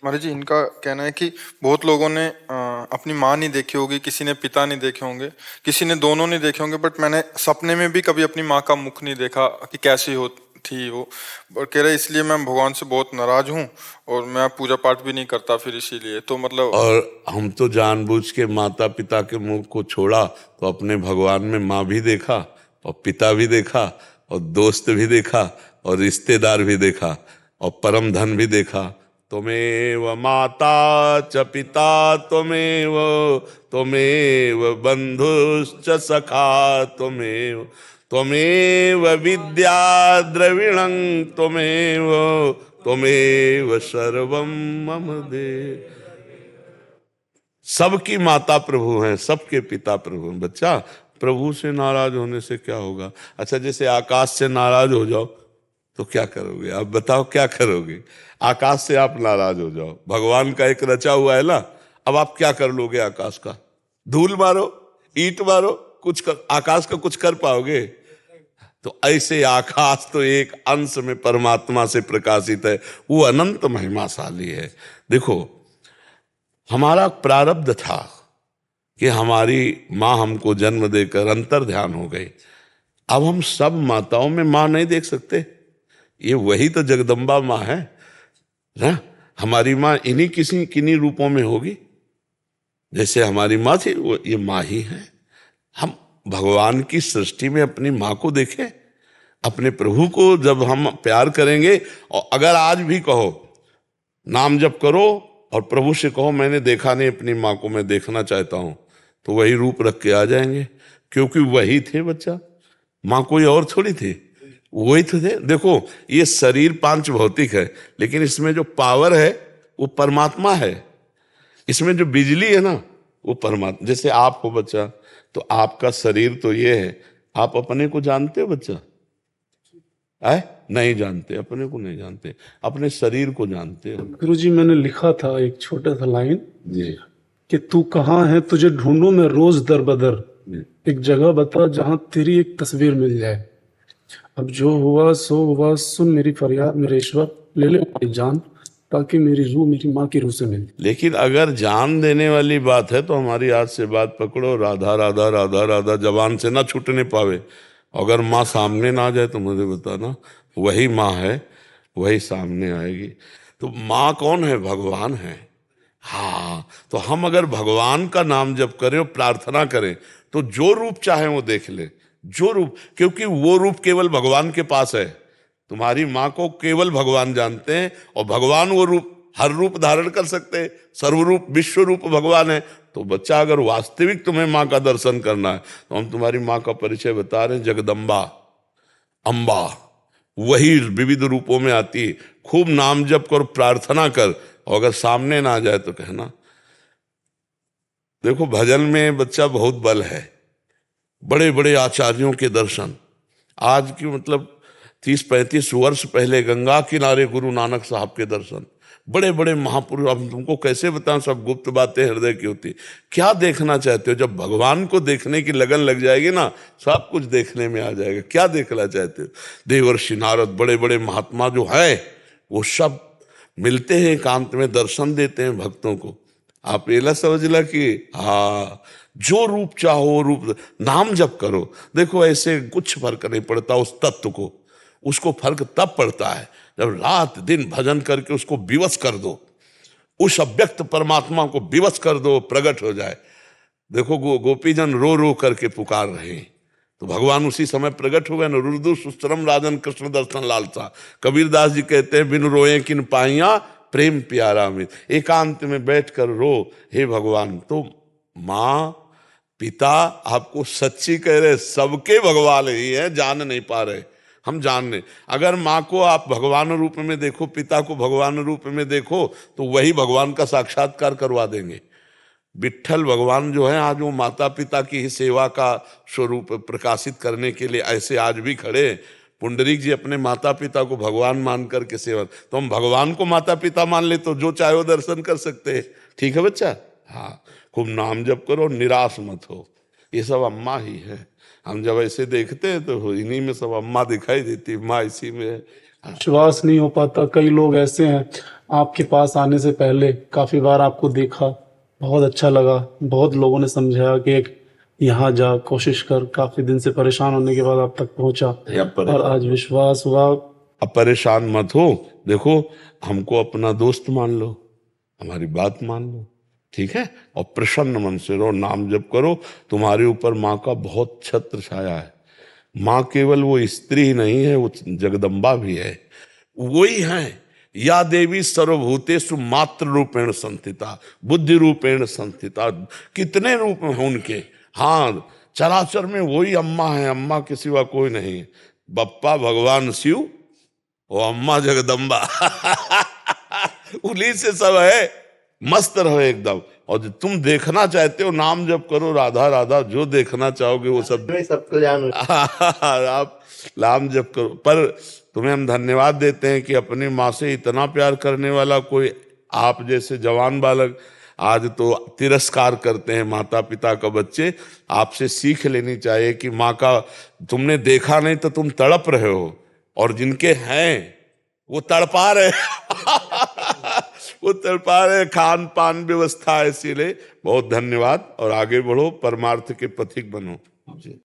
महाराज जी, इनका कहना है कि बहुत लोगों ने अपनी माँ नहीं देखी होगी, किसी ने पिता नहीं देखे होंगे, किसी ने दोनों नहीं देखे होंगे, बट मैंने सपने में भी कभी अपनी माँ का मुख नहीं देखा कि कैसी हो थी वो। और कह रहे इसलिए मैं भगवान से बहुत नाराज हूँ और मैं पूजा पाठ भी नहीं करता फिर इसीलिए। तो मतलब और हम तो जानबूझ के माता पिता के मुंह को छोड़ा, तो अपने भगवान में माँ भी देखा और पिता भी देखा और दोस्त भी देखा और रिश्तेदार भी देखा और परम धन भी देखा। त्वमेव माता च पिता त्वमेव, त्वमेव बंधुश्च सखा त्वमेव, त्वमेव विद्या द्रविणं त्वमेव, त्वमेव सर्वं मम देव। सबकी माता प्रभु हैं, सबके पिता प्रभु हैं। बच्चा, प्रभु से नाराज होने से क्या होगा? अच्छा, जैसे आकाश से नाराज हो जाओ तो क्या करोगे? आप बताओ क्या करोगे? आकाश से आप नाराज हो जाओ, भगवान का एक रचा हुआ है ना, अब आप क्या कर लोगे? आकाश का धूल मारो, ईंट मारो, कुछ कर, आकाश का कुछ कर पाओगे? तो ऐसे आकाश तो एक अंश में परमात्मा से प्रकाशित है, वो अनंत महिमाशाली है। देखो, हमारा प्रारब्ध था कि हमारी माँ हमको जन्म देकर अंतर ध्यान हो गई। अब हम सब माताओं में माँ नहीं देख सकते, ये वही तो जगदम्बा माँ है ना। हमारी माँ इन्हीं किसी किन्हीं रूपों में होगी, जैसे हमारी माँ थी वो ये माँ ही है। हम भगवान की सृष्टि में अपनी माँ को देखें, अपने प्रभु को जब हम प्यार करेंगे, और अगर आज भी कहो नाम जप करो और प्रभु से कहो मैंने देखा नहीं अपनी माँ को, मैं देखना चाहता हूं, तो वही रूप रख के आ जाएंगे, क्योंकि वही थे बच्चा। माँ कोई और थोड़ी थी, वही तो थे। देखो, ये शरीर पांच भौतिक है, लेकिन इसमें जो पावर है वो परमात्मा है। इसमें जो बिजली है ना वो परमात्मा। जैसे आप हो बच्चा, तो आपका शरीर तो ये है, आप अपने को जानते हो बच्चा? है नहीं जानते, अपने को नहीं जानते, अपने शरीर को जानते हो। गुरुजी, मैंने लिखा था एक छोटा सा लाइन जी कि तू कहाँ है, तुझे ढूंढूं मैं रोज दर बदर, एक जगह बता जहां तेरी एक तस्वीर मिल जाए। अब जो हुआ सो हुआ, सुन मेरी फरियाद मेरे ईश्वर, ले ले मेरी जान, ताकि मेरी रूह मेरी माँ की रूह से मिले। लेकिन अगर जान देने वाली बात है तो हमारी आज से बात पकड़ो, राधा राधा राधा राधा जबान से ना छूटने पावे। अगर माँ सामने ना आ जाए तो मुझे बताना, वही माँ है, वही सामने आएगी। तो माँ कौन है? भगवान है। हाँ, तो हम अगर भगवान का नाम जप करें और प्रार्थना करें तो जो रूप चाहे वो देख ले, जो रूप, क्योंकि वो रूप केवल भगवान के पास है। तुम्हारी माँ को केवल भगवान जानते हैं, और भगवान वो रूप हर रूप धारण कर सकते हैं, सर्वरूप विश्व रूप भगवान है। तो बच्चा, अगर वास्तविक तुम्हें माँ का दर्शन करना है तो हम तुम्हारी माँ का परिचय बता रहे हैं, जगदम्बा, अम्बा, वही विविध रूपों में आती है। खूब नाम जप कर, प्रार्थना कर, और अगर सामने ना आ जाए तो कहना। देखो, भजन में बच्चा बहुत बल है, बड़े बड़े आचार्यों के दर्शन। आज की मतलब 30-35 वर्ष पहले गंगा किनारे गुरु नानक साहब के दर्शन, बड़े बड़े महापुरुष। अब तुमको कैसे बताऊं, सब गुप्त बातें हृदय की होती। क्या देखना चाहते हो? जब भगवान को देखने की लगन लग जाएगी ना, सब कुछ देखने में आ जाएगा। क्या देखना चाहते हो? देवर्षि नारद, बड़े बड़े महात्मा जो है, वो सब मिलते हैं एकांत में, दर्शन देते हैं भक्तों को। आप ये ना समझला कि हाँ, जो रूप चाहो रूप, नाम जप करो। देखो, ऐसे कुछ फर्क नहीं पड़ता उस तत्व को, उसको फर्क तब पड़ता है जब रात दिन भजन करके उसको विवश कर दो, उस अव्यक्त परमात्मा को विवश कर दो, प्रकट हो जाए। देखो, गोपीजन रो रो करके पुकार रहे हैं, तो भगवान उसी समय प्रकट हो गए ना। रुदु सुस्तरम राजन कृष्ण दर्शन लालसा। कबीरदास जी कहते हैं, बिन रोए किन पाइया प्रेम प्यारा में। एकांत में बैठकर रो, हे भगवान। तो माँ पिता आपको सच्ची कह रहे, सबके भगवान ही है, जान नहीं पा रहे, हम जानने। अगर माँ को आप भगवान रूप में देखो, पिता को भगवान रूप में देखो, तो वही भगवान का साक्षात्कार करवा देंगे। विट्ठल भगवान जो है आज वो माता पिता की ही सेवा का स्वरूप प्रकाशित करने के लिए ऐसे आज भी खड़े। पुंडरीक जी अपने माता पिता को भगवान मान करके सेवा, तो हम भगवान को माता पिता मान ले तो जो चाहे वो दर्शन कर सकते हैं। ठीक है बच्चा? हाँ, खूब नाम जप करो, निराश मत हो, ये सब अम्मा ही है। हम जब ऐसे देखते हैं तो इन्हीं में सब अम्मा दिखाई देती, माँ इसी में है। विश्वास नहीं हो पाता। कई लोग ऐसे हैं, आपके पास आने से पहले काफी बार आपको देखा, बहुत अच्छा लगा, बहुत लोगों ने समझाया कि एक यहाँ जा, कोशिश कर। काफी दिन से परेशान होने के बाद आप तक पहुंचा और आज विश्वास हुआ। अब परेशान मत हो, देखो हमको अपना दोस्त मान लो, हमारी बात मान लो, ठीक है, और प्रसन्न मन से रहो, नाम जप करो। तुम्हारे ऊपर माँ का बहुत छत्र छाया है। माँ केवल वो स्त्री ही नहीं है, वो जगदम्बा भी है, वही है। या देवी सर्वभूतेषु मात्र रूपेण संस्थिता, बुद्धि रूपेण संस्थिता। कितने रूप हैं उनके, हाँ, चराचर में वही अम्मा है, अम्मा के सिवा कोई नहीं। बप्पा भगवान शिव, वो अम्मा जगदम्बा उन्हीं से सब है। मस्त रहो एकदम, और जो तुम देखना चाहते हो नाम जप करो, राधा राधा, जो देखना चाहोगे वो सब आप नाम जप करो। पर तुम्हें हम धन्यवाद देते हैं कि अपनी माँ से इतना प्यार करने वाला कोई आप जैसे जवान बालक आज तो तिरस्कार करते हैं माता पिता का बच्चे। आपसे सीख लेनी चाहिए कि माँ का तुमने देखा नहीं तो तुम तड़प रहे हो, और जिनके हैं वो तड़पा रहे वो तड़पा रहे, खान पान व्यवस्था है। इसीलिए बहुत धन्यवाद, और आगे बढ़ो, परमार्थ के पथिक बनो जी।